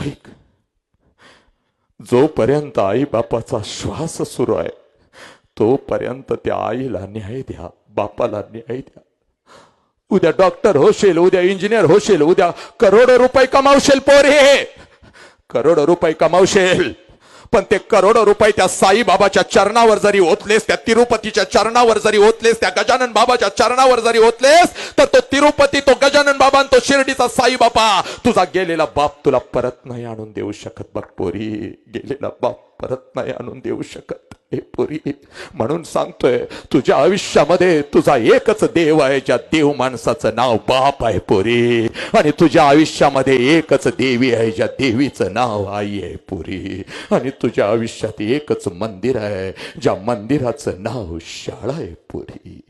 ऐक, जोपर्यंत आई बापाचा श्वास सुरू आहे तोपर्यंत त्या आईला न्याय द्या, बापाला न्याय द्या. उद्या डॉक्टर होशील, उद्या इंजिनियर होशील, उद्या करोडो रुपये कमावशील पोरे, करोडो रुपये कमावशील, पण ते करोडो रुपये त्या साईबाबाच्या चरणावर जरी ओतलेस, त्या तिरुपतीच्या चरणावर जरी ओतलेस, त्या गजानन बाबाच्या चरणावर जरी ओतलेस, तर तो तिरुपती, तो गजानन बाबा, तो शिर्डीचा साईबाबा तुझा गेलेला बाप तुला परत नाही आणून देऊ शकत. बघ पोरी, गेलेला बाप परत नाही आणून देऊ शकत. हे पोरी, म्हणून सांगतोय, तुझ्या आयुष्यामध्ये तुझा एकच देव आहे, ज्या देव माणसाचं नाव बाप आहे पोरी, आणि तुझ्या आयुष्यामध्ये एकच देवी आहे, ज्या देवीचं नाव आई आहे पोरी, आणि तुझ्या आयुष्यात एकच मंदिर आहे, ज्या मंदिराचं नाव शाळा आहे पोरी.